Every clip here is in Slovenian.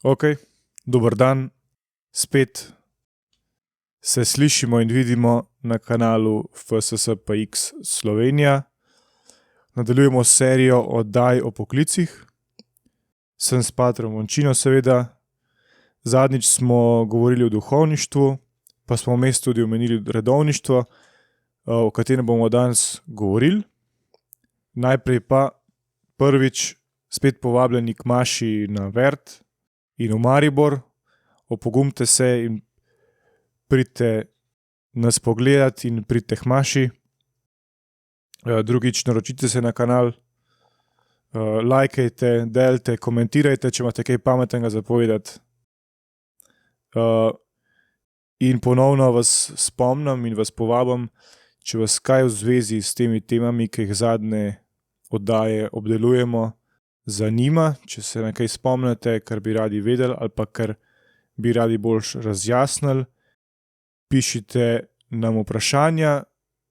Ok, dober dan, spet se slišimo in vidimo na kanalu FSSPX Slovenija. Nadaljujemo serijo oddaj o poklicih. Sem s patrom Vončino, seveda. Zadnjič smo govorili o duhovništvu, pa smo vmes tudi omenili redovništvo, o katerem bomo danes govorili. Najprej pa prvič spet povabljeni k maši na Vert in v Maribor. Opogumite se in pridite nas pogledat in pridite k maši. Drugič, naročite se na kanal, lajkajte, delite, komentirajte, če imate kaj pametnega za povedati. In ponovno vas spomnim in vas povabim, če vas kaj v zvezi s temi temami, ki jih zadnje oddaje obdelujemo, zanima, če se na kaj spomnite, kar bi radi vedeli ali pa kar bi radi boljš razjasnili, pišite nam vprašanja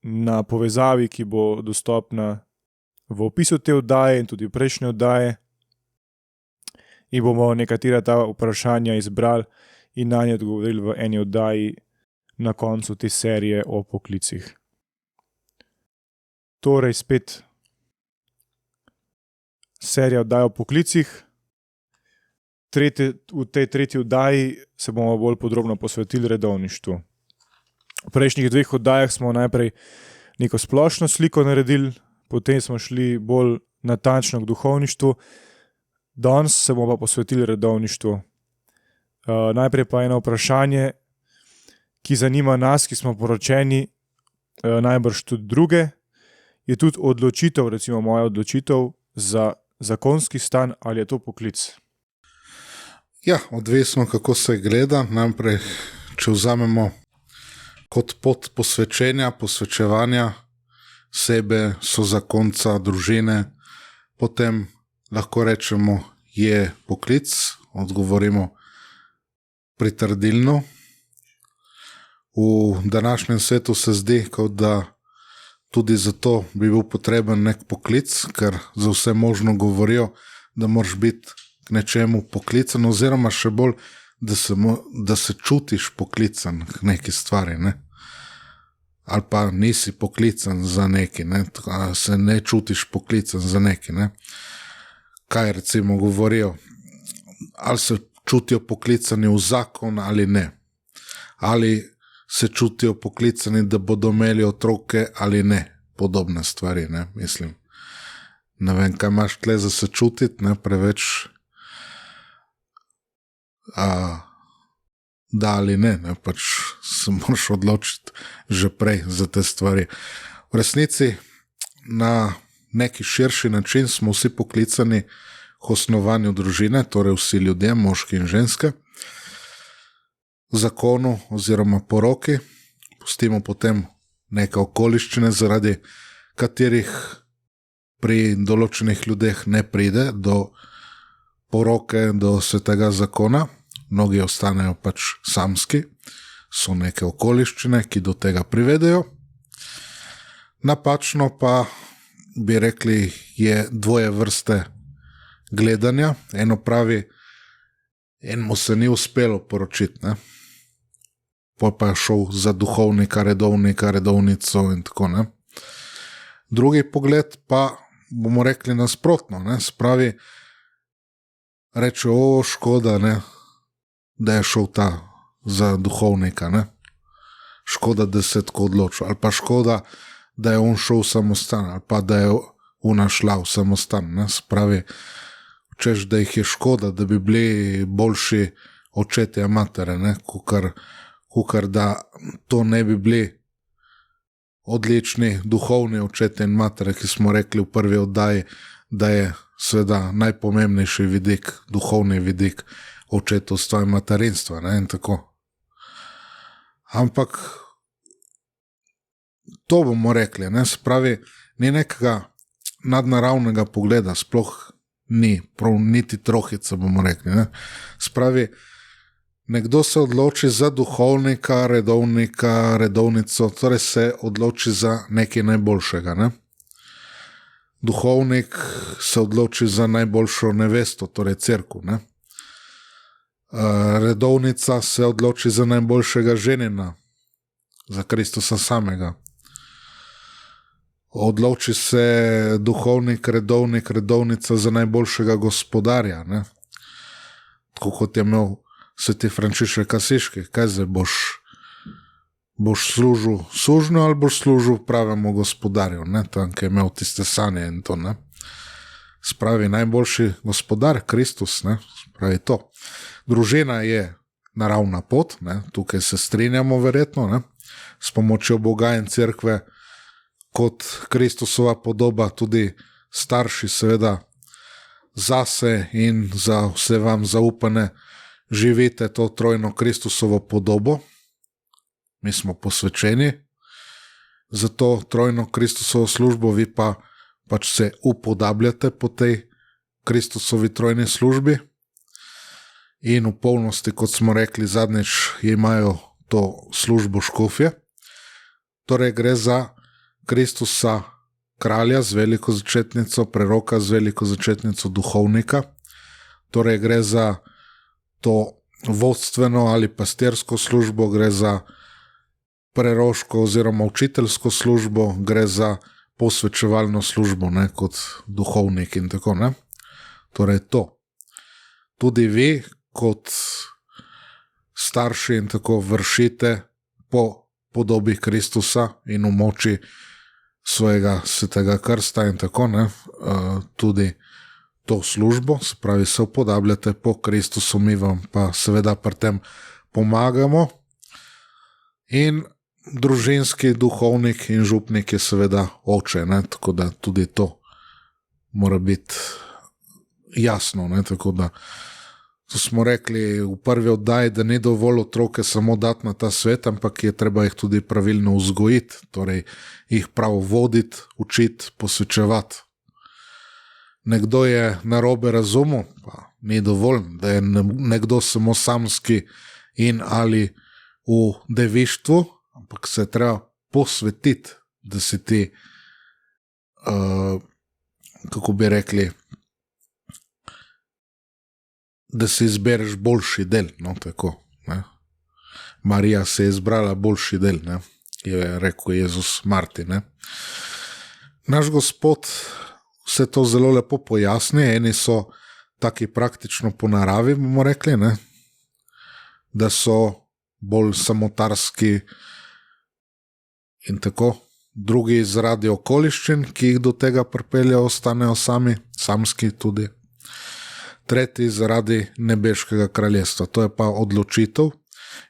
na povezavi, ki bo dostopna v opisu te oddaje in tudi prejšnje oddaje, in bomo nekatera ta vprašanja izbrali in na nje odgovorili v eni oddaji na koncu te serije o poklicih. Torej spet serija oddaj o poklicih. V tej tretji oddaji se bomo bolj podrobno posvetili redovništvu. V prejšnjih dveh oddajah smo najprej neko splošno sliko naredili, potem smo šli bolj natančno k duhovništvu, danes se bomo pa posvetili redovništvu. Najprej pa eno vprašanje, ki zanima nas, ki smo poročeni, najbrž tudi druge, je tudi odločitev, recimo moja odločitev za zakonski stan, ali je to poklic? Ja, odvisno kako se gleda. Najprej, če vzamemo kot pot posvečevanja sebe, sozakonca, družine, potem lahko rečemo, je poklic, odgovorimo pritrdilno. V današnjem svetu se zdi, kot da tudi zato bi bil potreben nek poklic, ker za vse možno govorijo, da moraš biti k nečemu poklican, oziroma še bolj, da se čutiš poklican k neki stvari, ne? Ali pa nisi poklican za neki, ne? Se ne čutiš poklican za neki, ne? Kaj recimo govorijo? Ali se čutijo poklicani v zakon ali ne? Ali se čutijo poklicani, da bodo imeli otroke ali ne? Podobne stvari, ne? Mislim, ne vem, kaj imaš tle za se čutiti, ne? Preveč da ali ne, ne? Pač se moraš odločiti že prej za te stvari. V resnici na neki širši način smo vsi poklicani k osnovanju družine, torej vsi ljudje, moški in ženske, zakonu oziroma poroki. Pustimo potem neke okoliščine, zaradi katerih pri določenih ljudeh ne pride do poroke, do svetega zakona. Mnogi ostanejo pač samski, so neke okoliščine, ki do tega privedejo. Napačno pa bi rekli, je dvoje vrste gledanja. Eno pravi, enemu se ni uspelo poročiti, ne? Pol pa je šel za duhovnika, redovnico in tako, ne? Drugi pogled pa bomo rekli nasprotno, ne? Spravi, reče, škoda, ne, da je šel ta za duhovnika, ne? Škoda, da se je tako odločil, ali pa škoda, da je on šel v samostan, ali pa da je ona šla v samostan, ne? Spravi, češ, da jih je škoda, da bi bili boljši očetje matere, ne? Kukar da to ne bi bili odlični duhovni očetje in matere, ki smo rekli v prvi oddaji, da je seveda najpomembnejši vidik, duhovni vidik očetovstva in materinstva, ne? In tako. Ampak to bomo rekli, ne? Spravi, ni nekega nadnaravnega pogleda, sploh ni, prav niti trohica bomo rekli, ne? Spravi, nekdo se odloči za duhovnika, redovnico, torej se odloči za nekaj najboljšega, ne? Duhovnik se odloči za najboljšo nevesto, torej cerkev, ne? redovnica se odloči za najboljšega ženina, za Kristusa samega. Odloči se duhovnik, redovnica za najboljšega gospodarja. Ne? Tako kot je imel sveti Frančišek Asiški. Kaj zdaj boš služil sužnju ali boš služil pravemu gospodarju? Ne? Tam, ki je imel tiste sanje in to. Ne? Spravi najboljši gospodar, Kristus. Ne? Spravi to. Družina je naravna pot, ne? Tukaj se strinjamo verjetno, ne? S pomočjo Boga in cerkve kot Kristusova podoba, tudi starši seveda zase in za vse vam zaupane živite to trojno Kristusovo podobo. Mi smo posvečeni za to trojno Kristusovo službo, vi pa pač se upodabljate po tej Kristusovi trojni službi in v polnosti, kot smo rekli zadnjič, imajo to službo škofje. Torej gre za Kristusa kralja z veliko začetnico, preroka z veliko začetnico duhovnika. Torej gre za to vodstveno ali pastirsko službo, gre za preroško oziroma učiteljsko službo, gre za posvečevalno službo, ne, kot duhovnik in tako. Ne. Torej to. Tudi vi kot starši in tako vršite po podobi Kristusa in v moči svojega svetega krsta in tako, ne, tudi to službo, se pravi, se upodabljate po Kristusu, mi vam pa seveda pri tem pomagamo. In družinski duhovnik in župnik je seveda oče, ne, tako da tudi to mora biti jasno, ne, tako da to smo rekli v prvi oddaji, da ni dovolj otroke samo dati na ta svet, ampak je treba jih tudi pravilno vzgojiti, torej jih prav voditi, učiti, posvečevati. Nekdo je narobe razumel, pa ni dovolj, da je nekdo samo samski in ali v devištvu, ampak se je treba posvetiti, da si ti, kako bi rekli, da si izbereš boljši del, no, tako, ne. Marija se je izbrala boljši del, ne, je rekel Jezus Marti, ne. Naš Gospod vse to zelo lepo pojasni, eni so taki praktično po naravi, bomo rekli, ne, da so bolj samotarski in tako, drugi zaradi okoliščin, ki jih do tega pripeljejo, ostanejo sami, samski tudi. Tretji zaradi nebeškega kraljestva, to je pa odločitev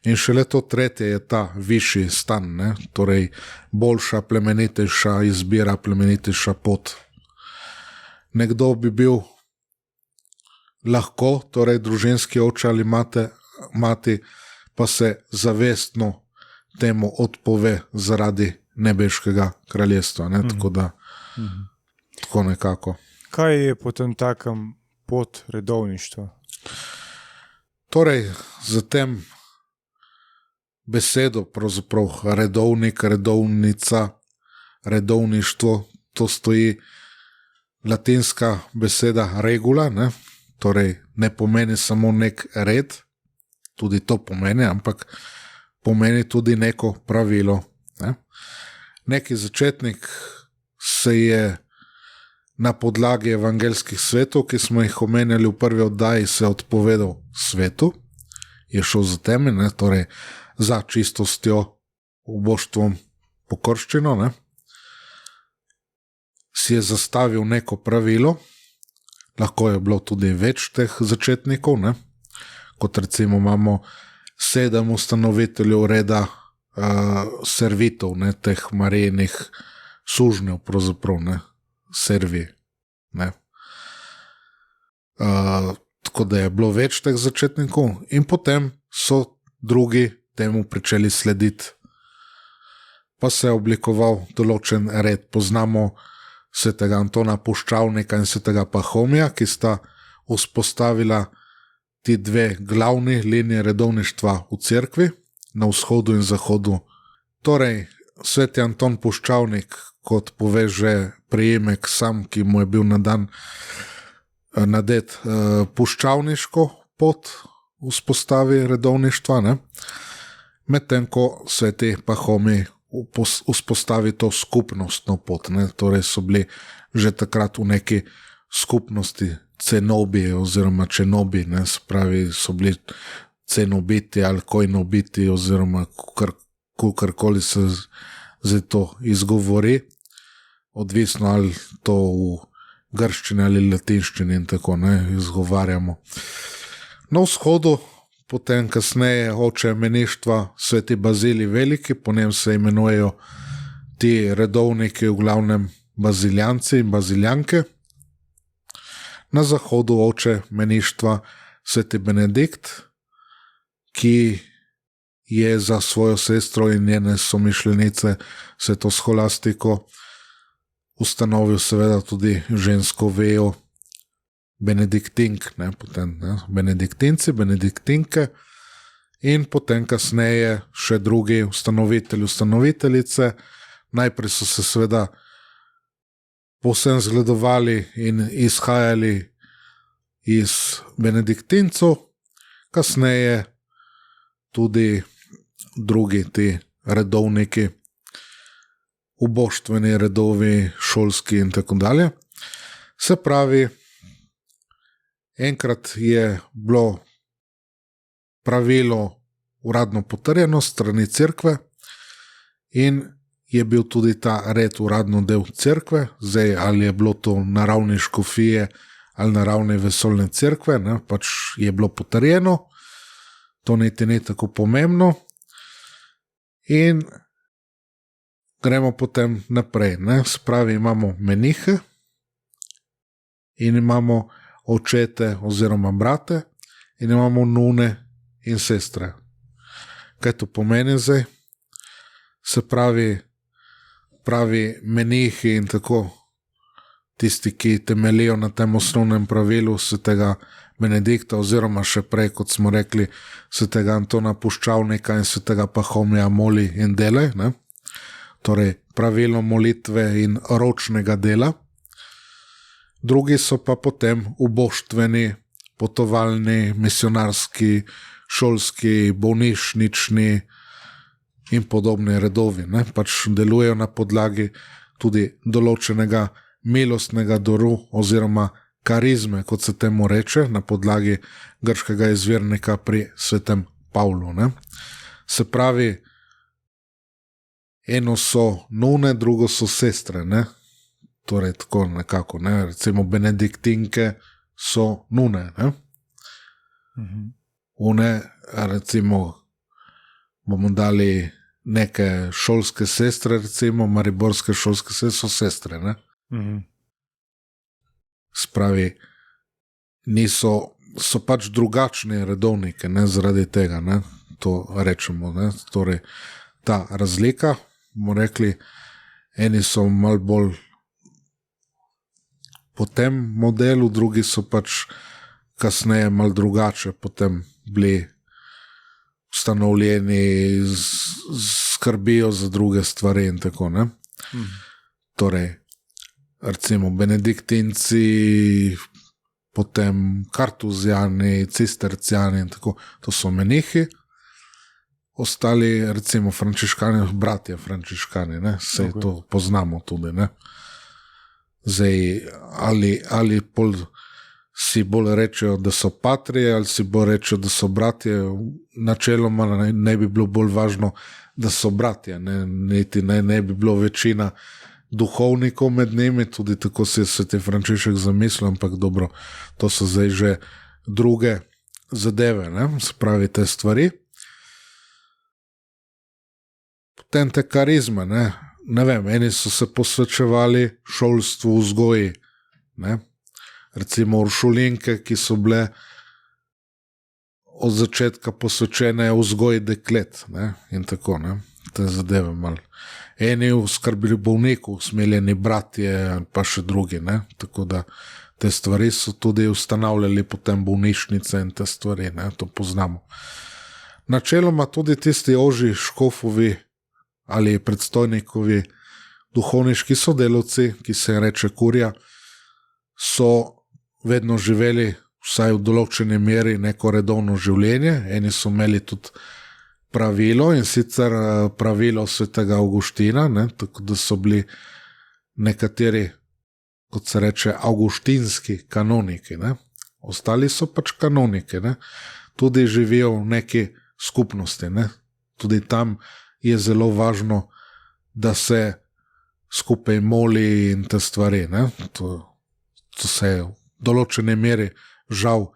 in šele to tretje je ta višji stan, ne? Torej boljša, plemenitejša izbira, plemenitejša pot. Nekdo bi bil lahko, torej družinski oče ali mati, pa se zavestno temu odpove zaradi nebeškega kraljestva, ne? Tako da, tako nekako. Kaj je potem takem pot redovništva? Torej, za tem besedo, pravzaprav redovnik, redovnica, redovništvo, to stoji latinska beseda regula, ne? Torej ne pomeni samo nek red, tudi to pomeni, ampak pomeni tudi neko pravilo. Ne? Neki začetnik se je na podlagi evangelskih svetov, ki smo jih omenjali v prvi oddaji, se odpovedal svetu, je šel za temi, ne, torej za čistostjo, uboštvom, pokorščino, ne. Si je zastavil neko pravilo, lahko je bilo tudi več teh začetnikov, ne, kot recimo imamo 7 ustanoviteljev reda servitov, ne, teh Marijinih sužnjev, pravzaprav, ne. Servi, ne. Tako da je bilo več teh začetnikov in potem so drugi temu pričeli slediti. Pa se je oblikoval določen red. Poznamo svetega Antona Puščavnika in svetega Pahomija, ki sta vzpostavila ti dve glavni linije redovništva v cerkvi, na vzhodu in zahodu. Torej, sveti Anton Puščavnik, kot pove že priimek sam, ki mu je bil nadet puščavniško pot, vzpostavi redovništva, ne? Medtem ko sveti Pahomi vzpostavi to skupnostno pot, ne? Torej so bili že takrat v neki skupnosti cenobi oziroma čenobi, ne? Se pravi, so bili cenobiti ali kojnobiti oziroma kakorkoli se zdaj to izgovori, odvisno ali to v grščini ali latinščini in tako ne izgovarjamo. Na vzhodu, potem kasneje oče meništva sveti Bazilij Veliki, po njem se imenujejo ti redovniki v glavnem baziljanci in baziljanke. Na zahodu oče meništva sveti Benedikt, ki je za svojo sestro in njene somišljenice sveto Scholastiko ustanovil seveda tudi žensko vejo Benediktink, ne, potem, ne, benediktinci, benediktinke in potem kasneje še drugi ustanoviteljice. Najprej so se seveda povsem zgledovali in izhajali iz benediktincov, kasneje tudi drugi ti redovniki, uboštveni redovi, šolski in tako dalje. Se pravi, enkrat je bilo pravilo uradno potrjeno strani cerkve in je bil tudi ta red uradno del cerkve, zdaj ali je bilo to na ravni škofije ali na ravni vesoljne cerkve, ne, pač je bilo potrjeno, to niti ni tako pomembno in gremo potem naprej, ne, spravi imamo menihe in imamo očete oziroma brate in imamo nune in sestre. Kaj to pomeni zdaj? Se pravi menihi in tako tisti, ki temelijo na tem osnovnem pravilu svetega Benedikta oziroma še prej, kot smo rekli, svetega Antona Puščavnika in svetega Pahomija moli in delaj, ne? Torej pravilo molitve in ročnega dela. Drugi so pa potem uboštveni, potovalni, misionarski, šolski, bolnišnični in podobni redovi, ne? Pač delujejo na podlagi tudi določenega milostnega daru oziroma karizme, kot se temu reče, na podlagi grškega izvirnika pri svetem Pavlu, ne? Se pravi, eno so nune, drugo so sestre, ne? Torej tako nekako, ne? Recimo benediktinke so nune, ne? Une, recimo, bomo dali neke šolske sestre, recimo mariborske šolske sestre so sestre, ne? Spravi, so pač drugačni redovniki, ne, zaradi tega, ne, to rečemo, ne, torej ta razlika, bomo rekli, eni so malo bolj po tem modelu, drugi so pač kasneje malo drugače potem bili ustanovljeni, skrbijo za druge stvari in tako, ne. Torej, recimo benediktinci, potem kartuzijani, cistercijani in tako, to so menihi, ostali recimo frančiškani, bratje frančiškani, ne, se okay. To poznamo tudi, ne. Zdaj, ali pol si bolj rečejo, da so patrije, ali si bolj rečejo, da so bratje, načeloma ne bi bilo bolj važno, da so bratje, ne, niti ne bi bilo večina duhovnikov med njimi, tudi tako si je sveti Frančišek zamislil, ampak dobro, to so zdaj že druge zadeve, ne, se pravi te stvari. Potem te karizme, ne vem, eni so se posvečevali šolstvu, vzgoji, ne, recimo uršulinke, ki so bile od začetka posvečene vzgoji deklet, ne, in tako, ne, te zadeve malo. Eni skrbili bolniku, usmiljeni bratje, pa še drugi, ne, tako da te stvari so tudi ustanavljali potem bolnišnice in te stvari, ne, to poznamo. Načeloma tudi tisti ožji škofovi ali predstojnikovi duhovniški sodelavci, ki se reče kurja, so vedno živeli vsaj v določeni meri neko redovno življenje. Eni so imeli tudi pravilo, in sicer pravilo svetega Avguština, ne, tako da so bili nekateri, kot se reče, avguštinski kanoniki, ne. Ostali so pač kanoniki, ne. Tudi živijo v neki skupnosti, ne. Tudi tam je zelo važno, da se skupaj moli in te stvari, ne. To se je v določene meri žal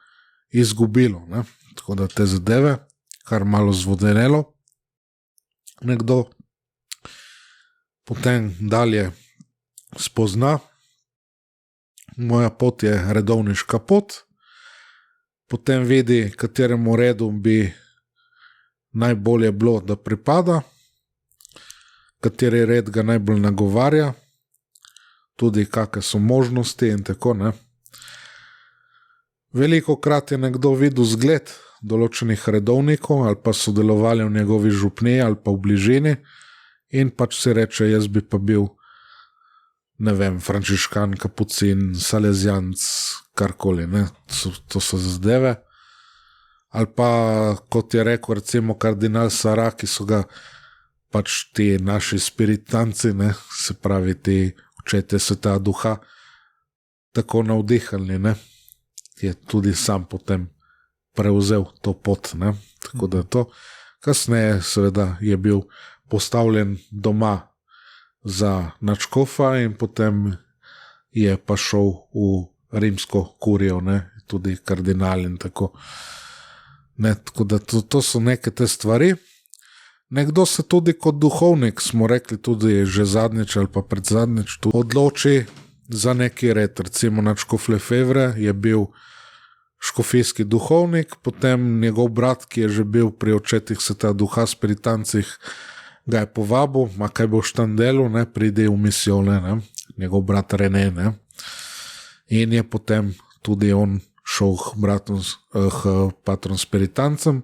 izgubilo, ne. Tako da te zadeve, kar malo zvodenelo nekdo, potem dalje spozna, moja pot je redovniška pot, potem vidi, kateremu redu bi najbolje bilo, da pripada, kateri red ga najbolj nagovarja, tudi kakve so možnosti in tako, ne. Velikokrat je nekdo videl zgled določenih redovnikov ali pa sodelovali v njegovi župniji ali pa v bližini in pač si reče, jaz bi pa bil, ne vem, frančiškan, kapucin, salezijanc, karkoli, ne, to so zadeve. Ali pa, kot je rekel recimo kardinal Sarah, ki so ga pač ti naši spiritanci, ne, se pravi ti očetje Svetega Duha, tako navdihali, ne, je tudi sam potem prevzel to pot, ne, tako da to. Kasneje seveda je bil postavljen doma za nadškofa in potem je pa šel v rimsko kurijo, ne, tudi kardinal in tako. Ne, tako da to so neke te stvari. Nekdo se tudi kot duhovnik, smo rekli tudi že zadnjič ali pa predzadnjič, odloči za neki red. Recimo nadškof Lefevre je bil škofijski duhovnik, potem njegov brat, ki je že bil pri očetih Svetega Duha, spiritancih, ga je povabil, ma kaj boš tam delal, ne, pridi v misijone, ne, njegov brat René, ne. In je potem tudi on šel k patrom spiritancem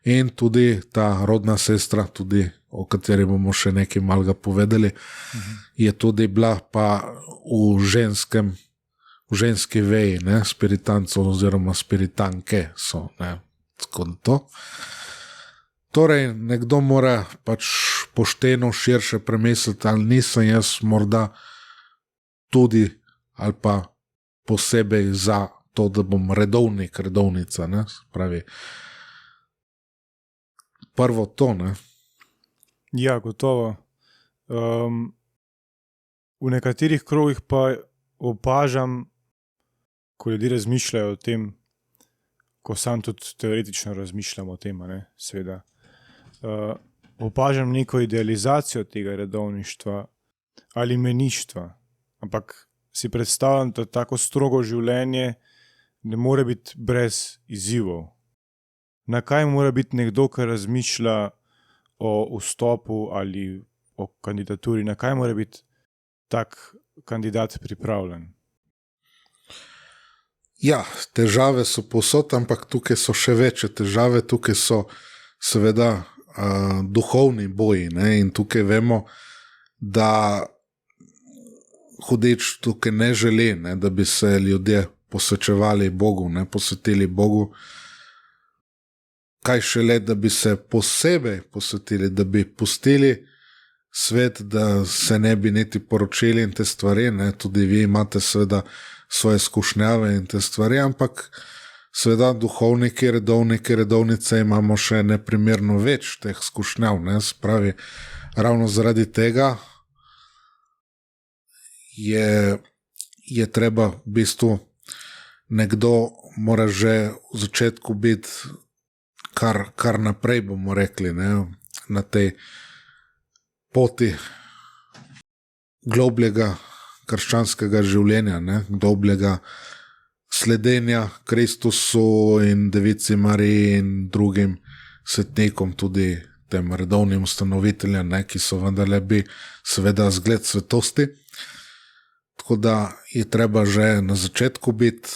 in tudi ta rodna sestra, tudi o kateri bomo še nekaj malega povedali, je tudi bila pa v ženski veji, ne, spiritancov oziroma spiritanke so, ne, tako da to. Torej, nekdo mora pač pošteno širše premisliti, ali nisem jaz morda tudi ali pa posebej za to, da bom redovnik, redovnica, ne, pravi. Prvo to, ne. Ja, gotovo. V nekaterih krogih pa opažam, ko ljudje razmišljajo o tem, ko sam tudi teoretično razmišljam o tem, ne, seveda. Opažam neko idealizacijo tega redovništva ali meništva, ampak si predstavljam, da tako strogo življenje ne more biti brez izzivov. Na kaj mora biti nekdo, ki razmišlja o vstopu ali o kandidaturi, na kaj mora biti tak kandidat pripravljen? Ja, težave so povsod, ampak tukaj so še večje težave, tukaj so seveda duhovni boji, ne, in tukaj vemo, da hudič tukaj ne želi, ne, da bi se ljudje posvečevali Bogu, ne, posvetili Bogu, kaj šele, da bi se posebej posvetili, da bi pustili svet, da se ne bi niti poročili in te stvari, ne, tudi vi imate seveda svoje skušnjave in te stvari, ampak seveda duhovniki, redovniki, redovnice imamo še neprimerno več teh skušnjav, ne, spravi, ravno zaradi tega je treba v bistvu nekdo mora že v začetku biti kar naprej, bomo rekli, ne, na tej poti globljega krščanskega življenja, ne, globljega sledenja Kristusu in Devici Mariji in drugim svetnikom, tudi tem redovnim ustanoviteljem, ne, ki so vendarle bi seveda zgled svetosti. Tako da je treba že na začetku biti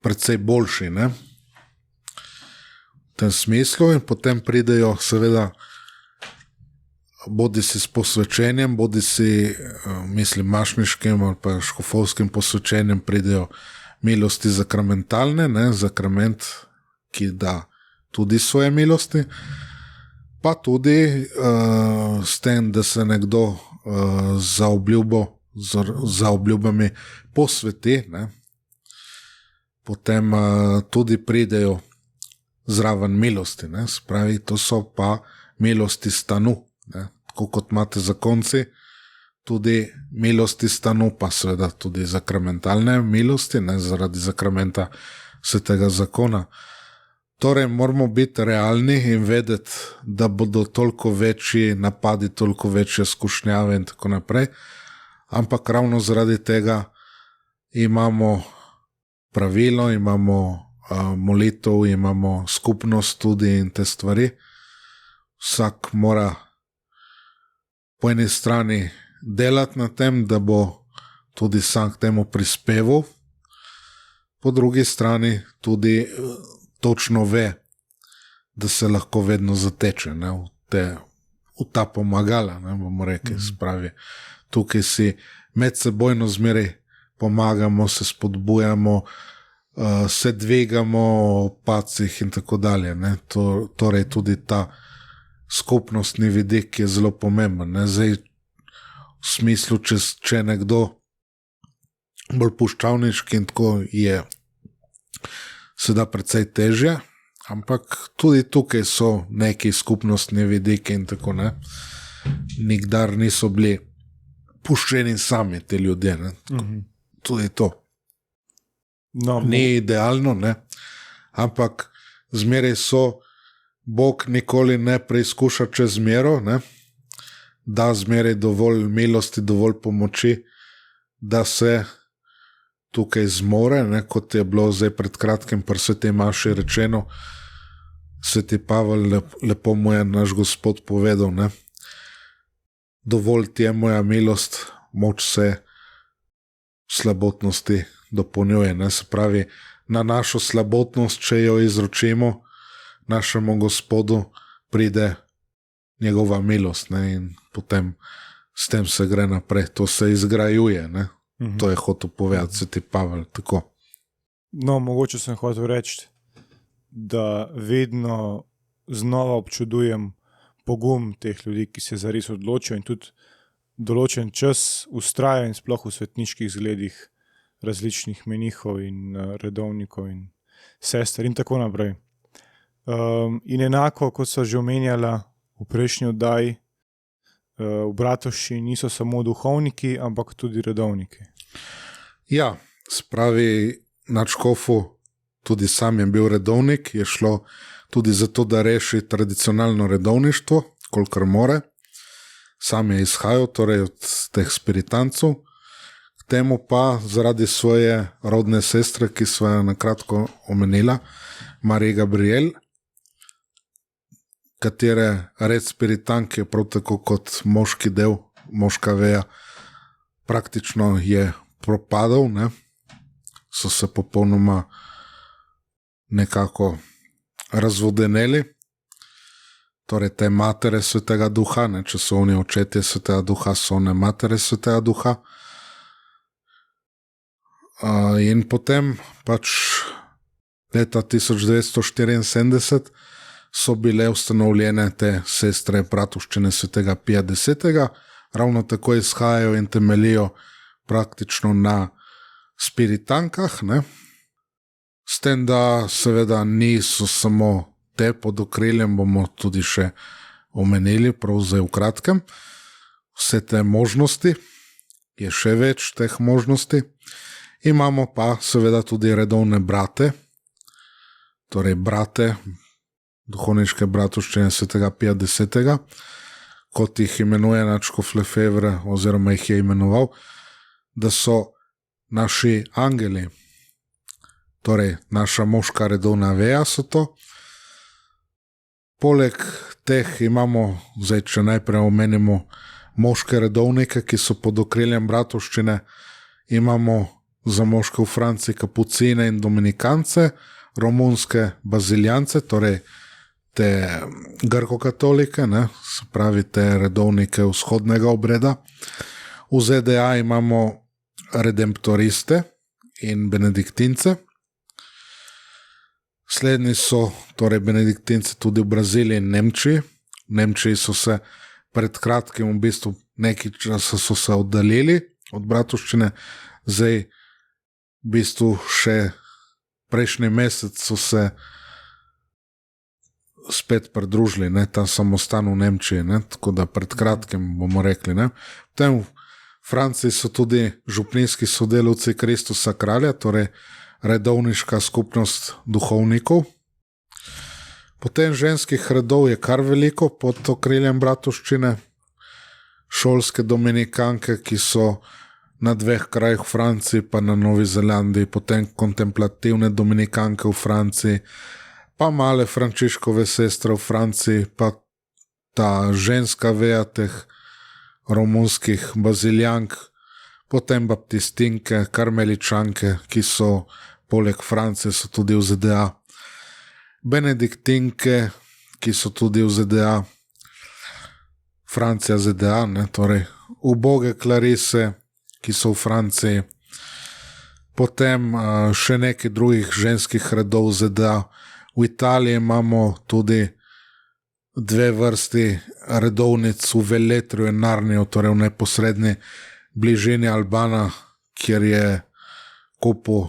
precej boljši, ne, v tem smislu, in potem pridejo seveda bodi si s posvečenjem, bodi si, mislim, mašniškim ali pa škofovskim posvečenjem pridejo milosti zakramentalne, ne, zakrament, ki da tudi svoje milosti, pa tudi s tem, da se nekdo za obljubami posveti, ne, potem tudi pridejo zraven milosti, ne, spravi, to so pa milosti stanu, ne, tako kot imate zakonci, tudi milosti stanu, pa seveda tudi zakramentalne milosti, ne, zaradi zakramenta svetega zakona. Torej, moramo biti realni in vedeti, da bodo toliko večji napadi, toliko večje skušnjave in tako naprej, ampak ravno zaradi tega imamo pravilo, imamo molitev, imamo skupnost tudi in te stvari. Vsak mora po eni strani delati na tem, da bo tudi sam k temu prispeval, po drugi strani tudi točno ve, da se lahko vedno zateče, ne, v ta pomagala, ne, bomo rekli, spravi. Tukaj si medsebojno zmeraj pomagamo, se spodbujamo, se dvigamo o pacih in tako dalje. Ne. Torej tudi ta skupnostni vidik je zelo pomemben. Ne. Zdaj, v smislu, če nekdo bolj puščavniški in tako je seveda precej težje, ampak tudi tukaj so neki skupnostni vidiki in tako, ne. Nikdar niso bili puščeni sami te ljudje, ne. Tudi to. No, ni idealno, ne, ampak zmeraj so, Bog nikoli ne preizkuša čez mero, ne, da zmeraj dovolj milosti, dovolj pomoči, da se tukaj zmore, ne, kot je bilo zdaj pred kratkim pri Sveti maši rečeno, Sveti Pavel, lepo mu je naš Gospod povedal, ne, dovolj ti je moja milost, moč se slabotnosti dopolnjuje, ne, se pravi, na našo slabotnost, če jo izročimo našemu Gospodu, pride njegova milost, ne, in potem s tem se gre naprej, to se izgrajuje, ne. To je hotel povedati Sveti Pavel, tako. No, mogoče sem hotel reči, da vedno znova občudujem pogum teh ljudi, ki se zares odločijo in tudi določen čas vztrajajo in sploh v svetniških zgledih različnih menihov in redovnikov in sester in tako naprej. In enako, kot so že omenjala v prejšnji oddaji, v Bratovščini niso samo duhovniki, ampak tudi redovniki. Ja, spravi, nadškofu tudi sam je bil redovnik, je šlo tudi zato, da reši tradicionalno redovništvo, kolikor more. Sam je izhajal torej od teh spiritancov, k temu pa zaradi svoje rodne sestre, ki sva jo nakratko omenila, Marija Gabriel, katere red spiritank je prav tako kot moški del, moška veja, praktično je propadal, ne? So se popolnoma nekako razvodeneli, torej te matere Svetega Duha, ne? Če so oni očetje Svetega Duha, so one matere Svetega Duha. In potem pač leta 1974 so bile ustanovljene te sestre Bratovščine Svetega Pija X. Ravno tako izhajajo in temeljijo praktično na spiritankah, ne? S tem, da seveda niso samo te pod okriljem, bomo tudi še omenili, prav zdaj v kratkem, vse te možnosti, je še več teh možnosti. Imamo pa seveda tudi redovne brate, torej brate, duhovniške Bratovščine Svetega Pija X, kot jih imenuje nadškof Lefevre, oziroma jih je imenoval, da so naši angeli, torej naša moška redovna veja so to. Poleg teh imamo, zdaj če najprej omenimo moške redovnike, ki so pod okriljem Bratovščine, imamo za moške v Franciji kapucine in dominikance, romunske baziljance, torej te grkokatolike, ne, se pravi te redovnike vzhodnega obreda. V ZDA imamo redemptoriste in benediktince. Slednji so torej benediktinci tudi v Braziliji in Nemčiji. V Nemčiji so se pred kratkim, v bistvu nekaj časa so se oddaljili od bratovščine, zdaj v bistvu še prejšnji mesec so se spet pridružili, ne, ta samostan v Nemčiji, ne, tako da pred kratkim bomo rekli. Ne. Potem v Franciji so tudi župnijski sodelavci Kristusa kralja, torej redovniška skupnost duhovnikov. Potem ženskih redov je kar veliko pod okriljem bratovščine. Šolske dominikanke, ki so na 2 krajih v Franciji pa na Novi Zelandiji, potem kontemplativne dominikanke v Franciji, pa male Frančiškove sestre v Franciji, pa ta ženska veja teh romunskih baziljank, potem baptistinke, karmeličanke, ki so poleg Francije so tudi v ZDA, benediktinke, ki so tudi v ZDA, Francija ZDA, ne, torej uboge klarise, ki so v Franciji, potem še nekaj drugih ženskih redov v ZDA. V Italiji imamo tudi 2 vrsti redovnic v Velletriju in Narniju, torej v neposredni bližini Albana, kjer je kupil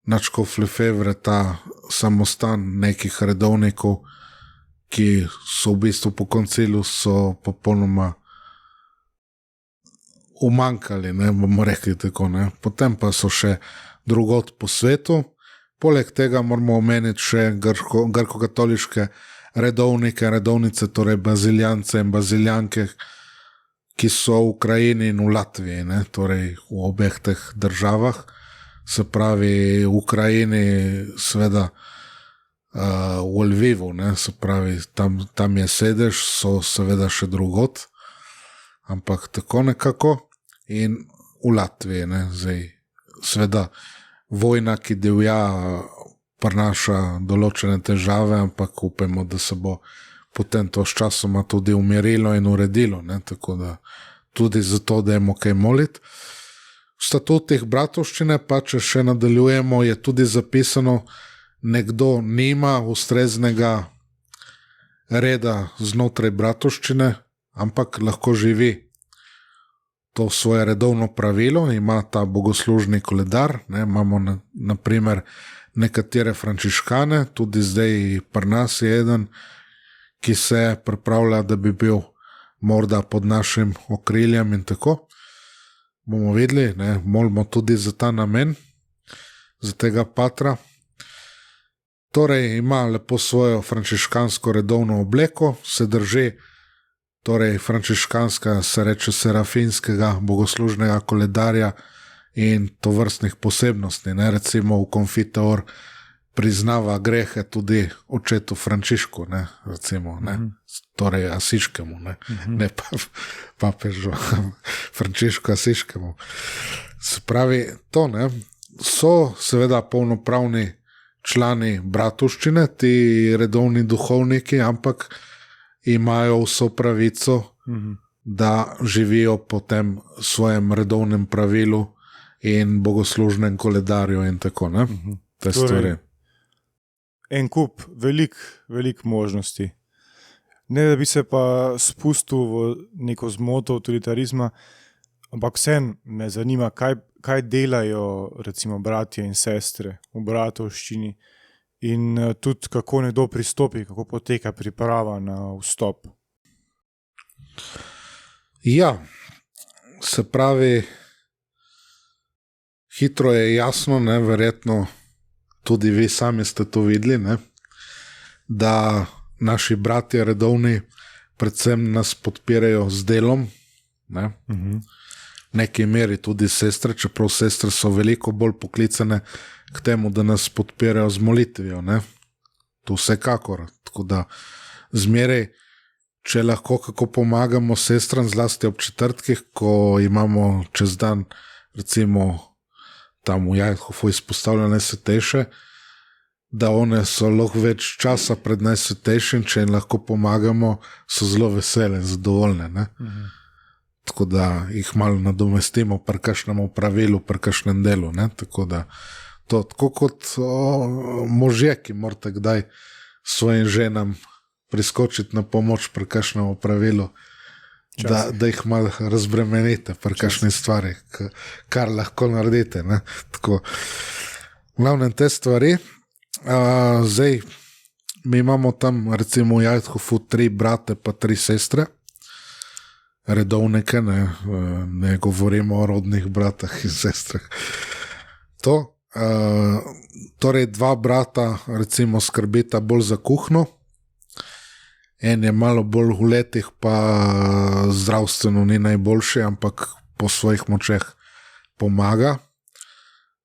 Nadškof Lefevre ta samostan nekih redovnikov, ki so v bistvu po koncilu so popolnoma umanjkali, ne, bomo rekli tako. Ne. Potem pa so še drugod po svetu. Poleg tega moramo omeniti še grko-katoliške redovnike, redovnice, torej baziljance in baziljanke, ki so v Ukrajini in v Latviji, ne, torej v obeh teh državah. Se pravi, v Ukrajini seveda v Lvivu, ne, se pravi, tam je sedež, so seveda še drugod, ampak tako nekako, in v Latviji, ne, zdaj seveda vojna, ki divja, prinaša določene težave, ampak upajmo, da se bo potem to s časoma tudi umirilo in uredilo, ne, tako da tudi zato dajmo kaj moliti. V statutih bratovščine pa, če še nadaljujemo, je tudi zapisano, nekdo nima ustreznega reda znotraj bratovščine, ampak lahko živi to svoje redovno pravilo, ima ta bogoslužni koledar, ne, imamo na primer nekatere frančiškane, tudi zdaj pri nas je eden, ki se pripravlja, da bi bil morda pod našim okriljem in tako. Bomo videli, ne, molimo tudi za ta namen, za tega patra. Torej ima lepo svojo frančiškansko redovno obleko, se drži, torej frančiškanska se reče serafinskega bogoslužnega koledarja in tovrstnih posebnosti, ne, recimo v Confiteor priznava grehe tudi očetu Frančišku, ne, recimo, ne, torej Asiškemu, ne, ne pa papežu Frančišku Asiškemu. Se pravi, to, ne, so seveda polnopravni člani bratovščine, ti redovni duhovniki, ampak imajo vso pravico, da živijo po tem svojem redovnem pravilu in bogoslužnem koledarju in tako, ne, te stvari. En kup, velik možnosti. Ne, da bi se pa spustil v neko zmoto totalitarizma, ampak vsem me zanima, kaj delajo recimo bratje in sestre v bratovščini in tudi kako nekdo pristopi, kako poteka priprava na vstop. Ja, se pravi, hitro je jasno, ne, verjetno tudi vi sami ste to videli, ne, da naši bratje redovni predvsem nas podpirajo z delom, ne, v neki meri tudi sestre, čeprav sestre so veliko bolj poklicane k temu, da nas podpirajo z molitvijo, ne, to vsekakor, tako da zmeraj, če lahko kako pomagamo sestram, zlasti ob četrtkih, ko imamo čez dan recimo tam v Jajhofu izpostavljene svetejše, da one so lahko več časa pred najsvetejšim, če jim lahko pomagamo, so zelo vesele in zadovoljne. Ne? tako da jih malo nadomestimo pri kakšnem pravilu, pri kakšnem delu. Ne? Tako da to tako kot možje, ki morate kdaj svojim ženam priskočiti na pomoč pri kakšnem pravilu, da jih malo razbremenite pri kakšni stvari, kar lahko naredite. Ne? Tako, glavne te stvari. Zdaj, mi imamo tam recimo v Jajthofu 3 brate pa 3 sestre, redovnike, ne govorimo o rodnih bratah in sestrah. To, torej 2 brata recimo skrbita bolj za kuhno, en je malo bolj v letih, pa zdravstveno ni najboljši, ampak po svojih močeh pomaga.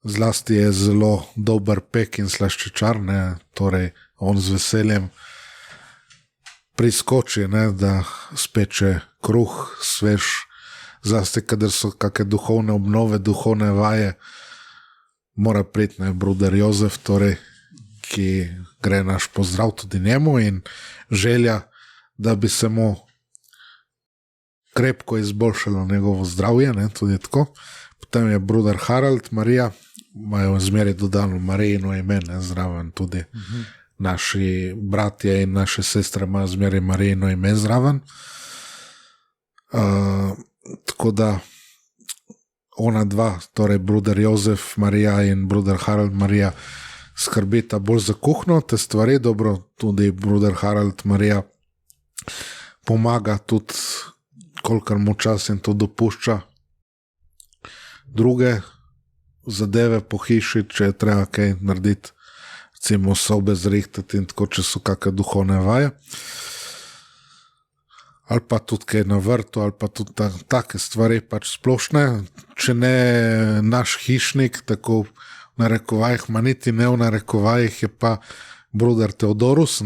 Zlasti je zelo dober pek in slaščičar, torej on z veseljem priskoči, da speče kruh, svež, zlasti kadar so kakšne duhovne obnove, duhovne vaje, mora priti bruder Jozef, torej, ki gre naš pozdrav tudi njemu in želja, da bi se mu krepko izboljšalo njegovo zdravje, tudi tako. Potem je bruder Harald, Marija, imajo zmeraj dodano Marijino ime, zraven tudi. Naši bratje in naše sestre imajo zmeraj Marijino ime zraven. Tako da ona 2, torej bruder Jozef, Marija in bruder Harald, Marija, skrbita bolj za kuhno, te stvari, dobro, tudi bruder Harald, Marija pomaga tudi, kolikor mu čas in to dopušča, druge zadeve po hiši, če je treba kaj narediti, recimo sobe zrihtati in tako, če so kakšne duhovne vaje, ali pa tudi kaj na vrtu, ali pa tudi take stvari pač splošne, če ne naš hišnik, tako v narekovajih, niti ne v narekovajih, je pa bruder Teodorus,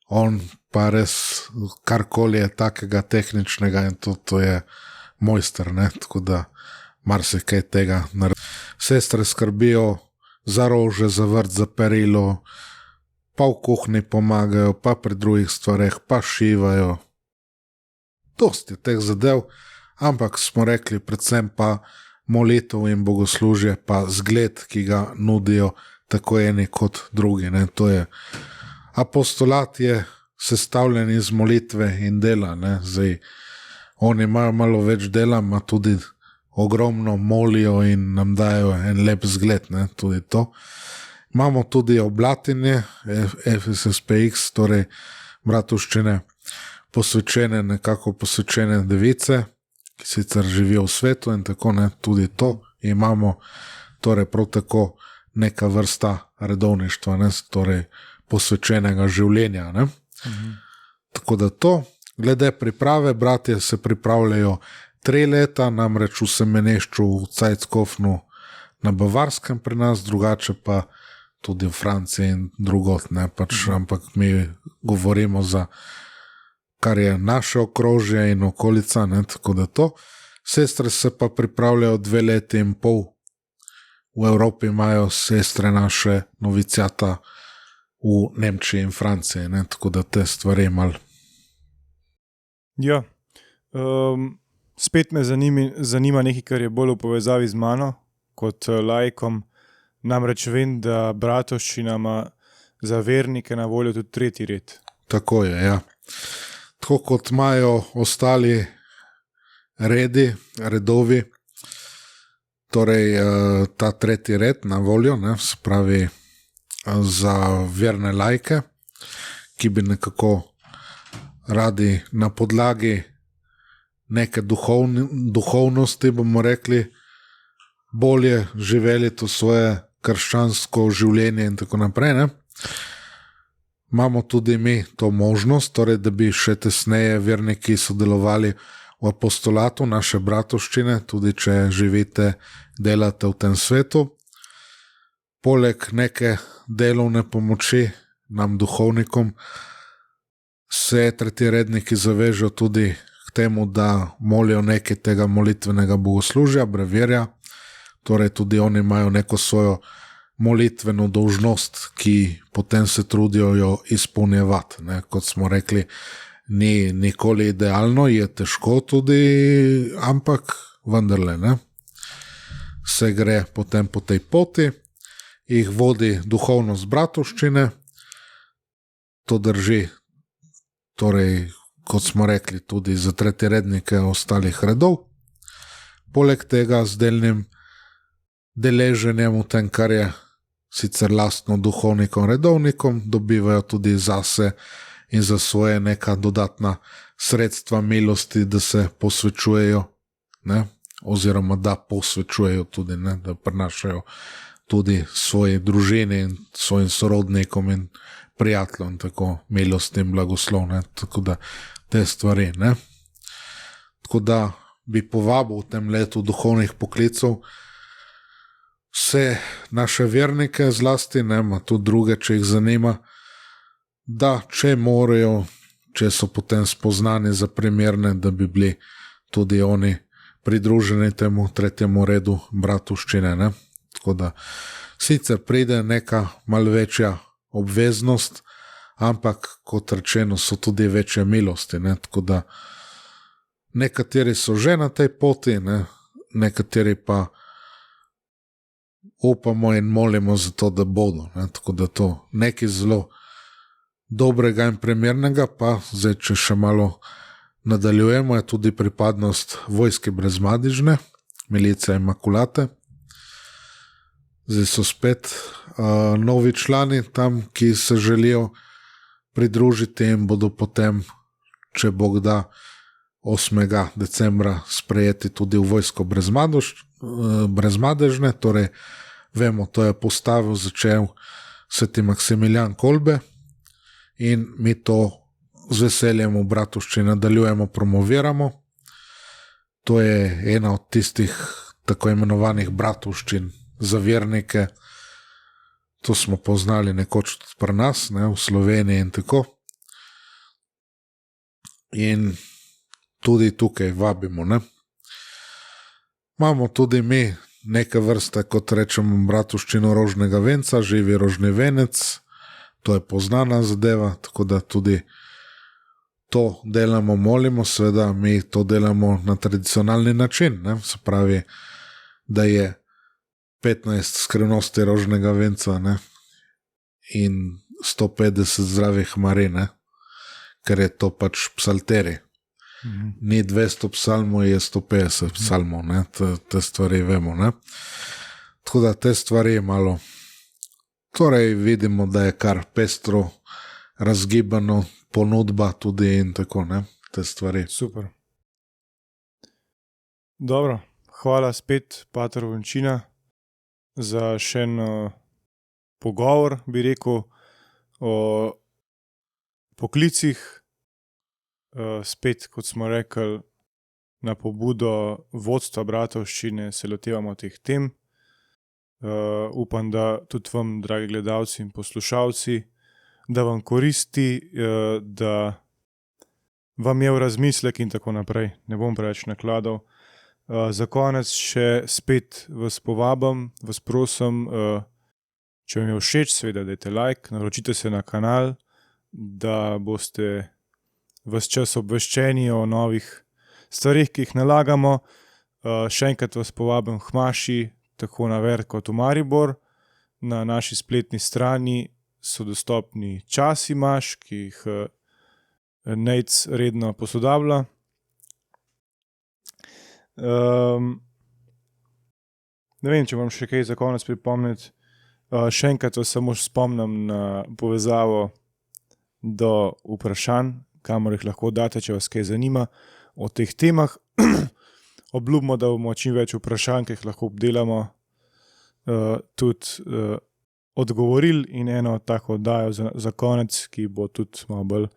on pa res karkoli je takega tehničnega in to je mojster, tako da marsikaj tega naredi. Sestre skrbijo za rože, za vrt, za perilo, pa v kuhni pomagajo, pa pri drugih stvareh, pa šivajo. Dosti je teh zadev, ampak smo rekli predvsem pa molitev in bogoslužje, pa zgled, ki ga nudijo tako eni kot drugi. To je apostolat je sestavljen iz molitve in dela. Zdaj, oni imajo malo več dela, ima tudi ogromno molijo in nam dajo en lep zgled, tudi to. Imamo tudi oblatinje, FSSPX, torej bratovščine, posvečene, nekako posvečene device, ki sicer živijo v svetu in tako, tudi to imamo, torej prav tako neka vrsta redovništva, torej posvečenega življenja. Tako da to, glede priprave, bratje se pripravljajo 3 leta, namreč v Semenešču, v Cajckofnu na Bavarskem pri nas, drugače pa tudi v Franciji in drugot, ampak mi govorimo za kar je naše okrožje in okolica, tako da to. Sestre se pa pripravljajo 2 leti in pol. V Evropi imajo sestre naše novicijata v Nemčiji in Franciji, tako da te stvari malo. Ja, spet me zanima nekaj, kar je bolj v povezavi z mano, kot laikom. Namreč vem, da bratovščina ima za vernike na voljo tudi 3. red. Tako je, ja. Tako kot imajo ostali redovi, torej ta 3. red na voljo, se pravi za verne laike, ki bi nekako radi na podlagi neke duhovnosti, bomo rekli, bolje živeli to svoje krščansko življenje in tako naprej. Imamo tudi mi to možnost, torej, da bi še tesneje verniki sodelovali v apostolatu naše bratovščine, tudi če živite, delate v tem svetu. Poleg neke delovne pomoči nam duhovnikom se 3. redniki zavežejo tudi k temu, da molijo nekaj tega molitvenega bogoslužja, brevirja, torej tudi oni imajo neko svojo molitveno dolžnost, ki potem se trudijo jo izpolnjevati. Kot smo rekli, ni nikoli idealno, je težko tudi, ampak vendarle, ne. Se gre potem po tej poti, jih vodi duhovnost bratovščine, to drži, torej, kot smo rekli, tudi za tretjerednike ostalih redov. Poleg tega z delnim deleženjem v tem, kar je sicer lastno duhovnikom, redovnikom, dobivajo tudi zase in za svoje neka dodatna sredstva milosti, da se posvečujejo, ne, oziroma da posvečujejo tudi, ne, da prinašajo tudi svoji družini in svojim sorodnikom in prijateljem tako milost in blagoslov, ne, tako da te stvari, ne. Tako da bi povabil v tem letu duhovnih poklicov vse naše vernike zlasti, ne, ma tudi druge, če jih zanima, da če morajo, če so potem spoznani za primerne, da bi bili tudi oni pridruženi temu tretjemu redu bratovščine, ne. Tako da sicer pride neka malo večja obveznost, ampak kot rečeno so tudi večje milosti, ne, tako da nekateri so že na tej poti, ne, nekateri pa upamo in molimo za to, da bodo, ne, tako da to nekaj zelo dobrega in primernega, pa zdaj, če še malo nadaljujemo, je tudi pripadnost vojske Brezmadežne, milice Imakulate. Zdaj so spet novi člani tam, ki se želijo pridružiti in bodo potem, če Bog da, 8. decembra sprejeti tudi v vojsko Brezmadežne, torej vemo, to je postavil, začel sveti Maksimilijan Kolbe in mi to z veseljem v bratovščini nadaljujemo, promoviramo. To je ena od tistih tako imenovanih bratovščin za vernike. To smo poznali nekoč tudi pri nas, ne, v Sloveniji in tako. In tudi tukaj vabimo, ne. Imamo tudi mi neke vrste, kot rečemo, bratovščino rožnega venca, živi rožni venec, to je poznana zadeva, tako da tudi to delamo, molimo, seveda mi to delamo na tradicionalni način, ne, se pravi, da je 15 skrivnosti rožnega venca, ne, in 150 zdravih Marij, ne, ker je to pač psalterij. Ni 200 psalmov, je 150 psalmov, ne, te stvari vemo, ne. Tako da te stvari malo, torej vidimo, da je kar pestro, razgibano, ponudba tudi in tako, ne, te stvari. Super. Dobro, hvala spet, pater Vončina, za še en pogovor, bi rekel, o poklicih. Spet, kot smo rekli, na pobudo vodstva bratovščine se lotevamo teh tem. Upam, da tudi vam, dragi gledalci in poslušalci, da vam koristi, da vam je v razmislek in tako naprej. Ne bom preveč nakladal. Za konec še spet vas povabim, vas prosim, če vam je všeč, seveda dajte like, naročite se na kanal, da boste ves čas obveščeni o novih stvarih, ki jih nalagamo. Še enkrat vas povabim k maši, tako na Vert kot v Maribor. Na naši spletni strani so dostopni časi maš, ki jih Nejc redno posodablja. Ne vem, če vam še kaj za konec pripomniti. Še enkrat vas samo spomnim na povezavo do vprašanj, kamor jih lahko date, če vas kaj zanima o teh temah. Obljubimo, da bomo čim več vprašanj, ki jih lahko obdelamo, tudi odgovorili in eno tako oddajo za konec, ki bo tudi malo bolj,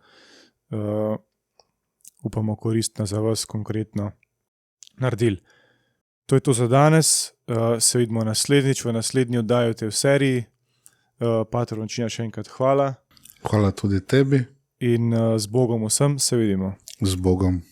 upamo, koristna za vas konkretno naredili. To je to za danes, se vidimo naslednjič v naslednji oddaji v tej seriji. Pater Vončina, še enkrat hvala. Hvala tudi tebi. In z Bogom vsem se vidimo. Z Bogom.